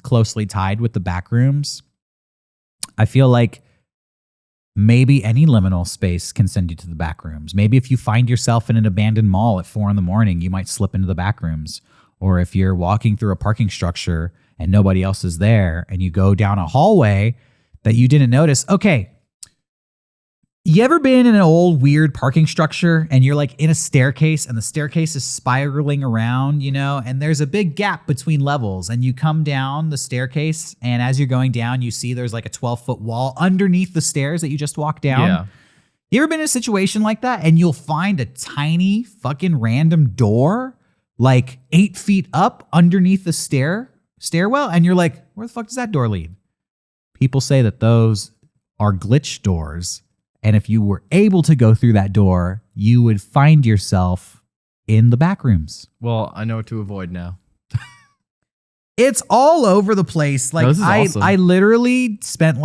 closely tied with the back rooms. I feel like maybe any liminal space can send you to the back rooms. Maybe if you find yourself in an abandoned mall at 4 a.m, you might slip into the back rooms. Or if you're walking through a parking structure and nobody else is there and you go down a hallway that you didn't notice. Okay. You ever been in an old weird parking structure and you're like in a staircase and the staircase is spiraling around, and there's a big gap between levels and you come down the staircase and as you're going down, you see there's like a 12-foot wall underneath the stairs that you just walked down? Yeah. You ever been in a situation like that and you'll find a tiny fucking random door like 8 feet up underneath the stairwell and you're like, where the fuck does that door lead? People say that those are glitch doors. And if you were able to go through that door, you would find yourself in the back rooms. Well, I know what to avoid now. It's all over the place. Like, no, this is awesome. I literally spent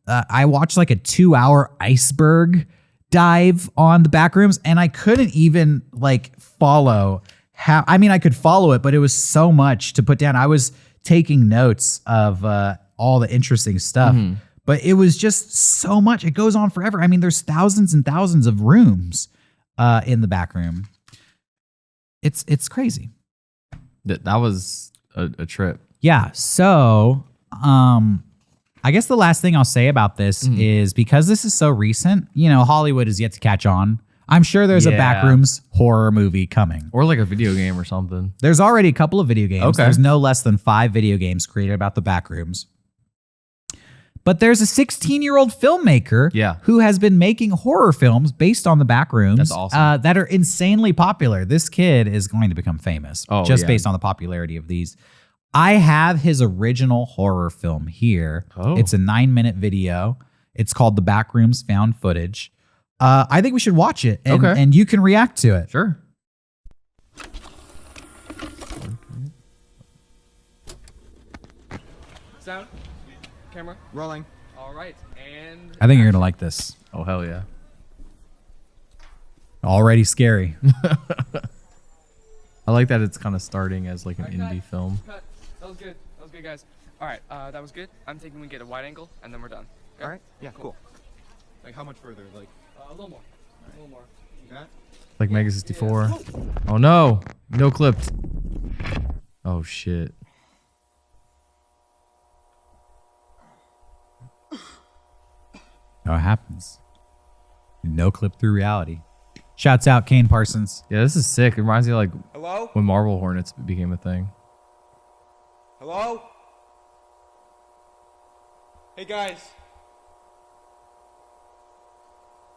I watched like a 2-hour iceberg dive on the back rooms and I couldn't even follow I could follow it, but it was so much to put down. I was taking notes of all the interesting stuff. Mm-hmm. But it was just so much. It goes on forever. I mean, there's thousands and thousands of rooms in the back room. It's crazy. That was a trip. Yeah. So I guess the last thing I'll say about this is because this is so recent, Hollywood is yet to catch on. I'm sure there's a Backrooms horror movie coming. Or like a video game or something. There's already a couple of video games. Okay. There's no less than 5 video games created about the Backrooms. But there's a 16-year-old filmmaker who has been making horror films based on the Backrooms. That's awesome. That are insanely popular. This kid is going to become famous based on the popularity of these. I have his original horror film here. Oh. It's a 9-minute video. It's called The Backrooms Found Footage. I think we should watch it and you can react to it. Sure. Sound. Camera rolling. All right, and I think you're gonna like this. Oh hell yeah! Already scary. I like that it's kind of starting as like an indie film. Cut. That was good. That was good, guys. All right, that was good. I'm thinking we get a wide angle and then we're done. Okay? All right. Yeah. Cool. Like how much further? Like a little more. A little more. You got? Like Mega 64. Oh no! No clipped. Oh shit. How it happens. No clip through reality. Shouts out Kane Parsons. Yeah, this is sick. It reminds me of Hello? when Marble Hornets became a thing. Hello? Hey guys.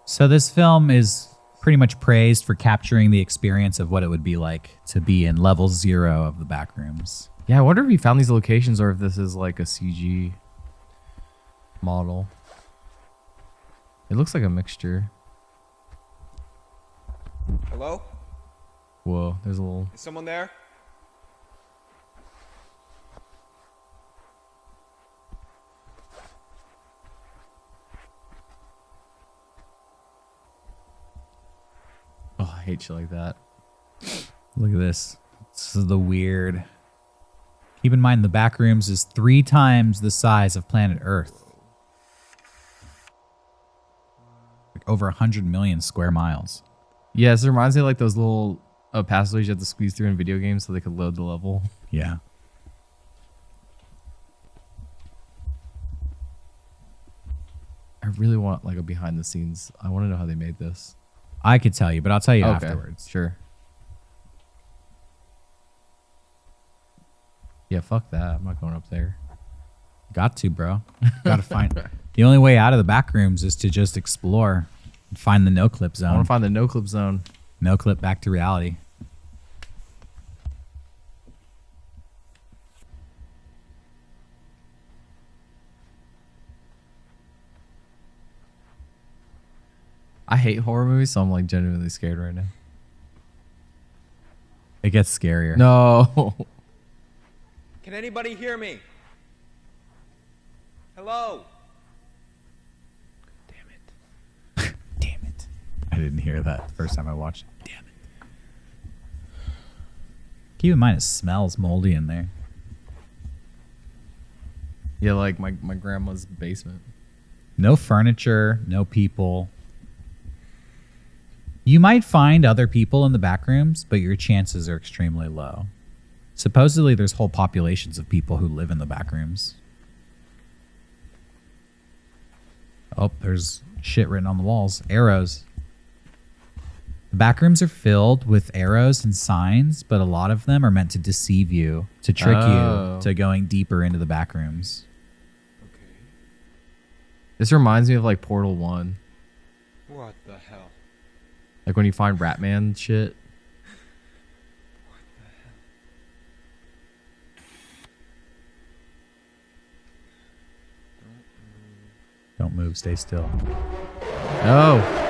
So this film is pretty much praised for capturing the experience of what it would be like to be in level 0 of the Backrooms. Yeah, I wonder if he found these locations or if this is like a CG model. It looks like a mixture. Hello? Whoa, there's a little... Is someone there? Oh, I hate shit like that. Look at this. This is the weird. Keep in mind the Backrooms is 3 times the size of planet Earth. Like over 100 million square miles. Yeah, so it reminds me of like those little passageways you have to squeeze through in video games so they could load the level. Yeah. I really want like a behind the scenes. I want to know how they made this. I could tell you, but I'll tell you afterwards. Sure. Yeah, fuck that. I'm not going up there. Got to, bro. Got to find. The only way out of the Backrooms is to just explore and find the no clip zone. I want to find the no clip zone. No clip back to reality. I hate horror movies, so I'm like genuinely scared right now. It gets scarier. No. Can anybody hear me? Hello? Damn it. Damn it. I didn't hear that the first time I watched it. Damn it. Keep in mind it smells moldy in there. Yeah, like my grandma's basement. No furniture, no people. You might find other people in the back rooms, but your chances are extremely low. Supposedly, there's whole populations of people who live in the back rooms. Oh, there's shit written on the walls. Arrows. The back rooms are filled with arrows and signs, but a lot of them are meant to deceive you, to trick you to going deeper into the back rooms. This reminds me of like Portal 1. What the hell? Like when you find Ratman shit. Don't move, stay still. Oh.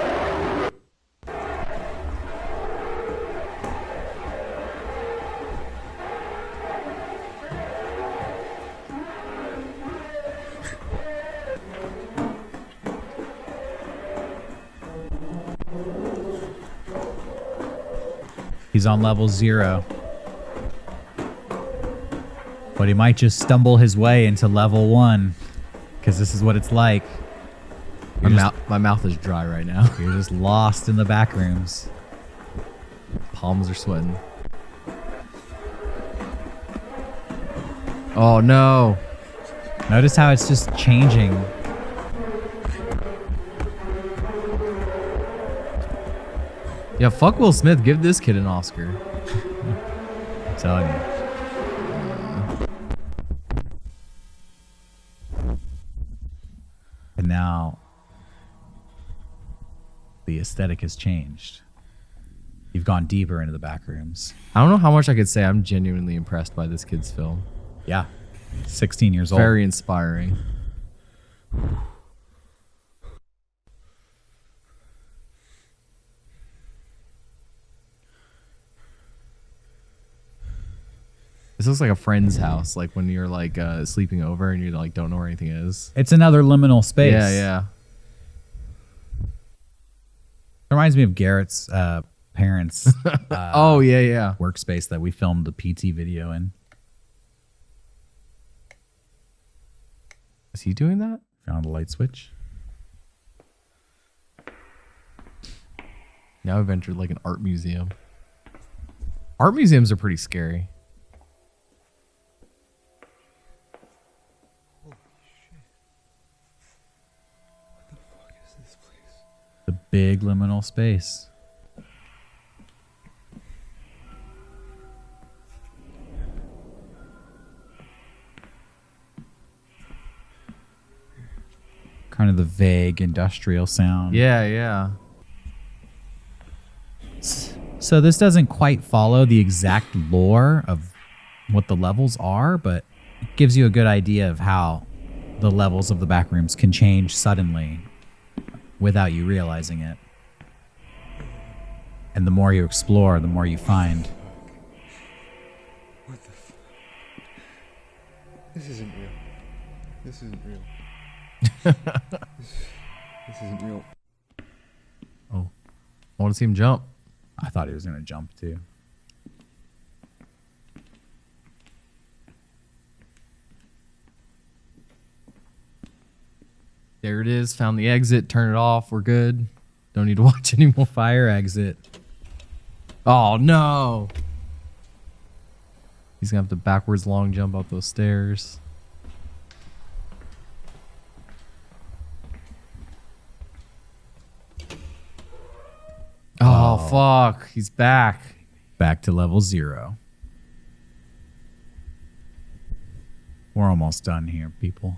He's on level 0. But he might just stumble his way into level 1. Because this is what it's like. My mouth is dry right now. You're just lost in the back rooms. Palms are sweating. Oh no. Notice how it's just changing. Yeah, fuck Will Smith. Give this kid an Oscar. I'm telling you. And now the aesthetic has changed. You've gone deeper into the back rooms. I don't know how much I could say. I'm genuinely impressed by this kid's film. Yeah. 16 years old. Very inspiring. This looks like a friend's house, like when you're like sleeping over and you like don't know where anything is. It's another liminal space. Yeah, yeah. It reminds me of Garrett's parents' oh, yeah, yeah. workspace that we filmed the PT video in. Is he doing that? Found a light switch. Now we've entered like an art museum. Art museums are pretty scary. The big liminal space. Kind of the vague industrial sound. Yeah, yeah. So this doesn't quite follow the exact lore of what the levels are, but it gives you a good idea of how the levels of the back rooms can change suddenly without you realizing it. And the more you explore, the more you find. What the f... This isn't real. This isn't real. This isn't real. Oh. I want to see him jump. I thought he was going to jump too. There it is. Found the exit. Turn it off. We're good. Don't need to watch anymore. Fire exit. Oh, no. He's going to have to backwards long jump up those stairs. Oh, fuck. He's back. Back to level 0. We're almost done here, people.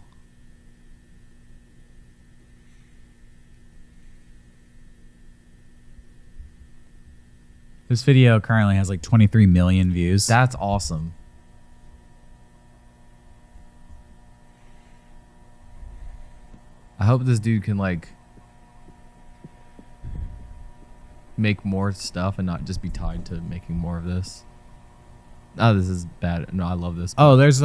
This video currently has like 23 million views. That's awesome. I hope this dude can like make more stuff and not just be tied to making more of this. Oh, this is bad. No, I love this. Oh, there's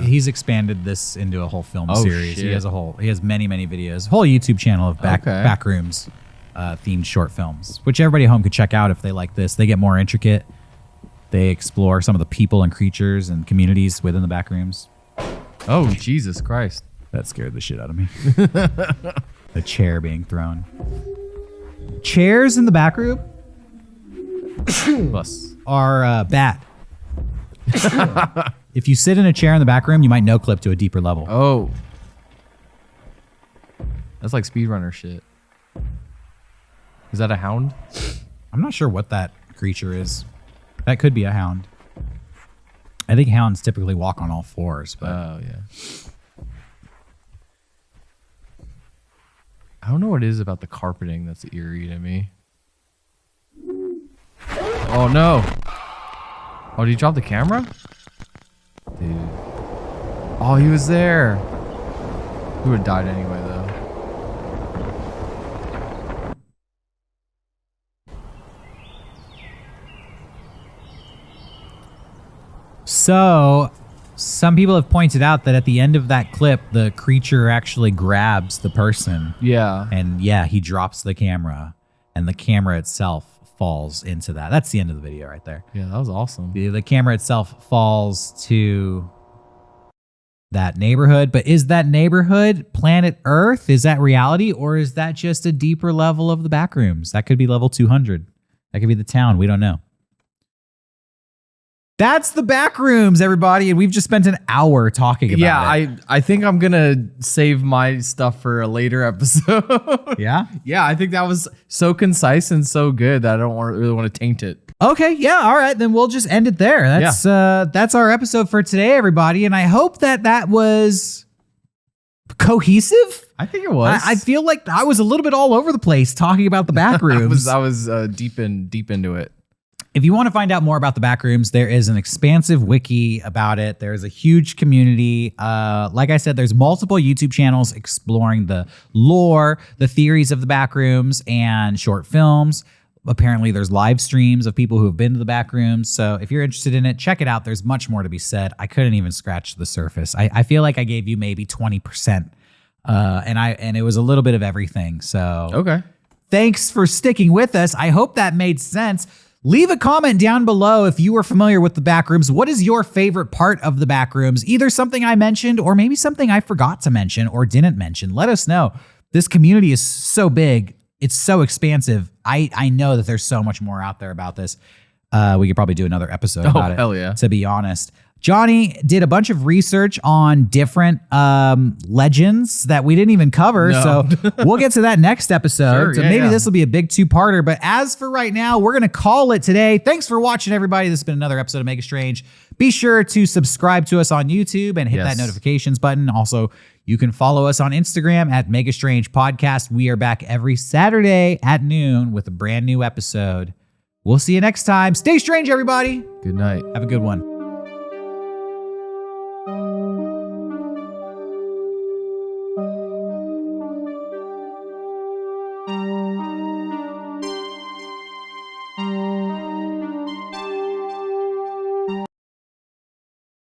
he's expanded this into a whole film series. Shit. He has many videos. Whole YouTube channel of Backrooms themed short films, which everybody at home could check out if they like this. They get more intricate. They explore some of the people and creatures and communities within the Backrooms. Oh, Jesus Christ. That scared the shit out of me. The chair being thrown. Chairs in the back room are bad. If you sit in a chair in the back room, you might no clip to a deeper level. Oh. That's like speedrunner shit. Is that a hound? I'm not sure what that creature is. That could be a hound. I think hounds typically walk on all fours, but oh yeah. I don't know what it is about the carpeting that's eerie to me. Oh no. Oh, did you drop the camera? Dude. Oh, he was there. He would have died anyway though. So, some people have pointed out that at the end of that clip, the creature actually grabs the person. Yeah. And yeah, he drops the camera, and the camera itself falls into that. That's the end of the video right there. Yeah, that was awesome. The camera itself falls to that neighborhood. But is that neighborhood planet Earth? Is that reality? Or is that just a deeper level of the Backrooms? That could be level 200. That could be the town. We don't know. That's the Backrooms, everybody, and we've just spent an hour talking about it. Yeah, I think I'm gonna save my stuff for a later episode. Yeah? Yeah, I think that was so concise and so good that I don't really want to taint it. Okay, yeah, all right, then we'll just end it there. That's our episode for today, everybody, and I hope that was cohesive. I think it was. I feel like I was a little bit all over the place talking about the Backrooms. I was deep into it. If you want to find out more about the Backrooms, there is an expansive wiki about it. There's a huge community. Like I said, there's multiple YouTube channels exploring the lore, the theories of the Backrooms, and short films. Apparently, there's live streams of people who have been to the Backrooms. So if you're interested in it, check it out. There's much more to be said. I couldn't even scratch the surface. I feel like I gave you maybe 20%, and it was a little bit of everything. So okay, thanks for sticking with us. I hope that made sense. Leave a comment down below if you are familiar with the Backrooms. What is your favorite part of the Backrooms? Either something I mentioned or maybe something I forgot to mention or didn't mention. Let us know. This community is so big. It's so expansive. I know that there's so much more out there about this. We could probably do another episode about it. Hell yeah. To be honest. Johnny did a bunch of research on different legends that we didn't even cover. No. So we'll get to that next episode. Sure, so yeah, maybe yeah. this will be a big two-parter. But as for right now, we're going to call it today. Thanks for watching, everybody. This has been another episode of Mega Strange. Be sure to subscribe to us on YouTube and hit that notifications button. Also, you can follow us on Instagram at Mega Strange Podcast. We are back every Saturday at noon with a brand new episode. We'll see you next time. Stay strange, everybody. Good night. Have a good one.